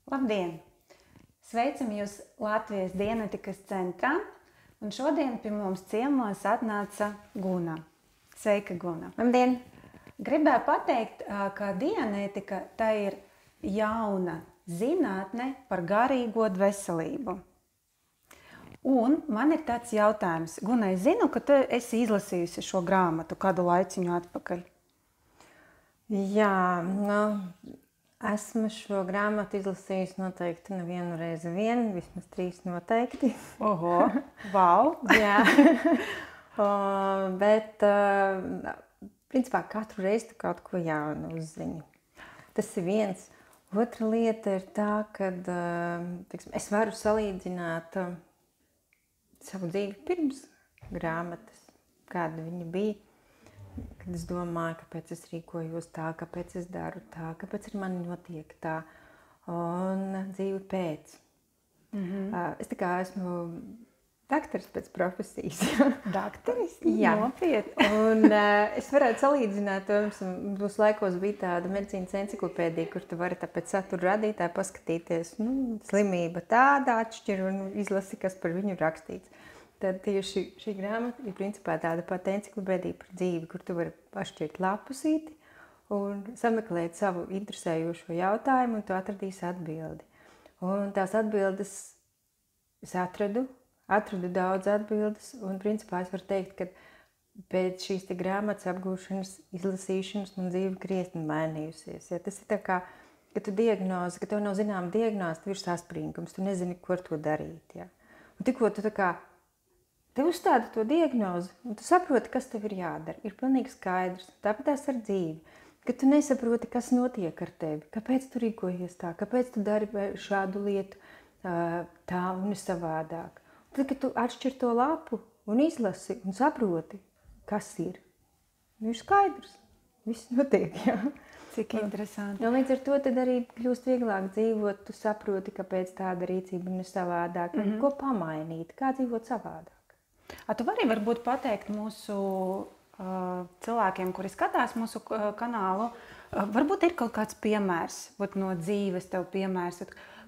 Labdien! Sveicam jūs Latvijas dienetikas centrā, un šodien pie mums ciemos atnāca Guna. Sveika, Guna! Labdien! Gribēju pateikt, ka dienetika tā ir jauna zinātne par garīgo veselību. Un man ir tāds jautājums. Guna, es zinu, ka tu esi izlasījusi šo grāmatu kādu laiciņu atpakaļ. Jā, esmu šo grāmatu izlasījusi noteikti nevienu reizi vien, vismaz 3 noteikti. Oho, vau! Jā, bet principā katru reizi tu kaut ko jaunu uzzini. Tas ir viens. Otra lieta ir tā, ka es varu salīdzināt savu dzīvi pirms grāmatas, kāda viņa bija. Kad es domāju, kāpēc es rīkojos tā, kāpēc es daru tā, kāpēc ar mani notiek tā, un dzīvi pēc. Es tā kā esmu dakteris pēc profesijas. Dakteris? Jā. Nopietni. Un es varētu salīdzināt, būs laikos bija tāda medicīnas enciklopēdija, kur tu vari pēc satura radītāja paskatīties, slimība tāda atšķir un izlasi, kas par viņu rakstīts. Tad tieši šī grāmata ir principā tāda pati enciklopēdija par dzīvi, kur tu vari pašķirt lapusīti un sameklēt savu interesējošo jautājumu, un tu atradīsi atbildi. Un tās atbildes es atradu daudz atbildes, un principā es varu teikt, ka pēc šīs grāmatas apgūšanas, izlasīšanas man dzīve krietni mainījusies. Ja, tas ir tā kā, ka tu diagnozi, ka tev nav zināma diagnoze, tev ir saspringums, tu nezini, ko ar to darīt. Ja. Un tikko tu tā kā, tev uzstāda to diagnozi, un tu saproti, kas tev ir jādara. Ir pilnīgi skaidrs, tāpēc ar dzīvi, ka tu nesaproti, kas notiek ar tevi, kāpēc tu rīkojies tā, kāpēc tu dari šādu lietu tā un savādāk. Tad, kad tu atšķir to lapu un izlasi un saproti, kas ir, ir skaidrs, viss notiek, jā. Cik interesanti. Un līdz ar to tad arī kļūst vieglāk dzīvot, tu saproti, kāpēc tāda rīcība ir savādāk, ko pamainīt, kā dzīvot savādāk. Tu vari varbūt pateikt mūsu cilvēkiem, kuri skatās mūsu kanālu, varbūt ir kaut kāds piemērs, no dzīves tev piemērs,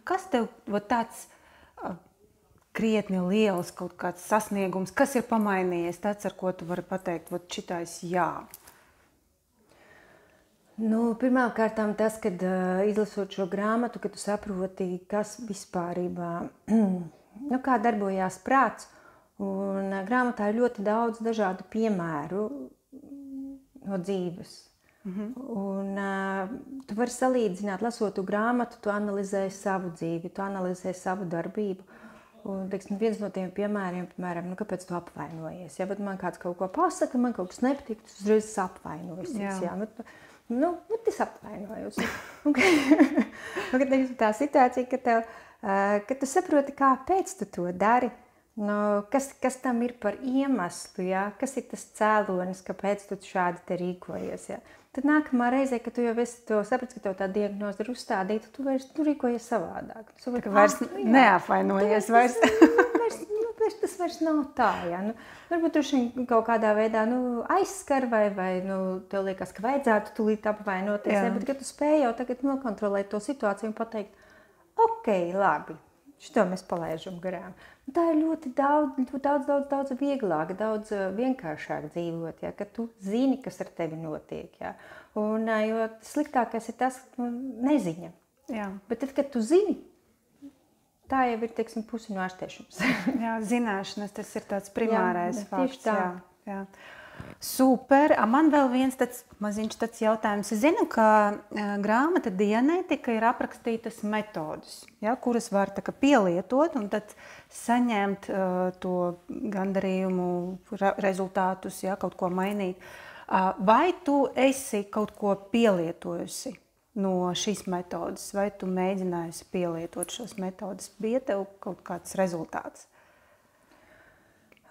kas tev tāds krietni liels kaut kāds sasniegums, kas ir pamainījies, tāds, ar ko tu vari pateikt, šitais jā? Pirmkārtām tas, kad izlasot šo grāmatu, kad tu saproti, kas vispārībā, kā darbojās prāts, un grāmatā ir ļoti daudz dažādu piemēru no dzīves. Un tu vari salīdzināt, lasot tu grāmatu, tu analizē savu dzīvi, tu analizē savu darbību. Un, viens no tiem piemēriem, kāpēc tu apvainojies? Ja, man kāds kaut ko pasaka, man kaut kas nepatīk, tu uzreiz apvainojies. Jā. Es apvainojos. Tā situācija, ka tu saproti, kāpēc tu to dari, kas tam ir par iemeslu, ja? Kas ir tas cēlonis, kāpēc tu šādi te rīkojies. Ja? Tad nākamā reizē, kad tu jau esi to saprati, ka tev tā diagnoze ir uzstādīta, tu rīkojies savādāk. Tu vairs neapvainojies. Tas vairs nav tā. Ja? Varbūt tu kaut kādā veidā aizskar vai tev liekas, ka vajadzētu tūlīt apvainoties. Ja? Bet, kad tu spēj jau tagad nokontrolēt to situāciju un pateikt, ok, labi, šito mēs palaižam garām. Tā ir ļoti daudz vieglāk, daudz vienkāršāk dzīvot, ja, kad tu zini, kas ar tevi notiek. Ja. Un, jo sliktākais ir tas, ka neziņa. Jā. Bet tad, kad tu zini, tā jau ir, pusi no ārstēšanas. Jā, zināšanas, tas ir tāds primārais fakts. Tieši tā. Jā. Super. Man vēl viens maziņš jautājums. Es zinu, ka grāmata Dienetika ir aprakstītas metodas, ja, kuras var pielietot un tad saņemt to gandarījumu, rezultātus, ja, kaut ko mainīt. Vai tu esi kaut ko pielietojusi no šīs metodas, vai tu mēģinājusi pielietot šos metodas? Bija tev kaut kāds rezultāts?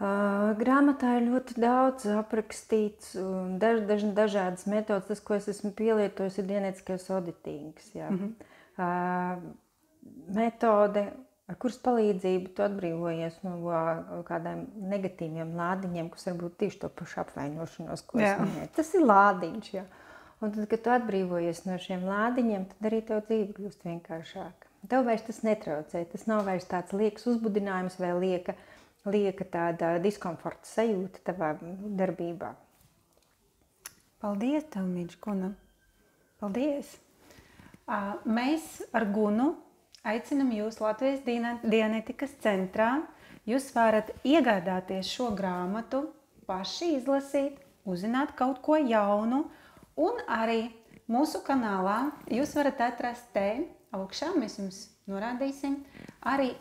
Grāmatā ir ļoti daudz aprakstīts un dažādas metodas. Tas, ko es esmu pielietojis, ir dienetiskais auditings. Ja. Metode, ar kuras palīdzību tu atbrīvojies no kādiem negatīviem lādiņiem, kas varbūt tieši to pašu apvainošanos, ko es minēju. Tas ir lādiņš. Ja. Un tad, kad tu atbrīvojies no šiem lādiņiem, tad arī tev dzīve kļūst vienkāršāka. Tev vairs tas netraucē, tas nav vairs tāds liekas uzbudinājums vai lieka tāda diskomforta sajūta tavā darbībā. Paldies tev, Miģkuna. Paldies. Mēs ar Gunu aicinam jūs Latvijas Dianētikas centrā. Jūs varat iegādāties šo grāmatu, paši izlasīt, uzzināt kaut ko jaunu, un arī mūsu kanālā jūs varat atrast te augšā, mēs jums norādīsim, arī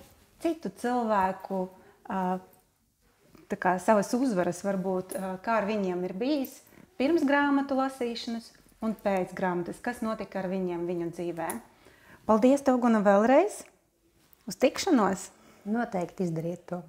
citu cilvēku tā kā savas uzvaras varbūt, kā ar viņiem ir bijis pirms grāmatu lasīšanas un pēc grāmatas, kas notika ar viņiem viņu dzīvē. Paldies tev, Guna, vēlreiz! Uz tikšanos! Noteikti izdariet to!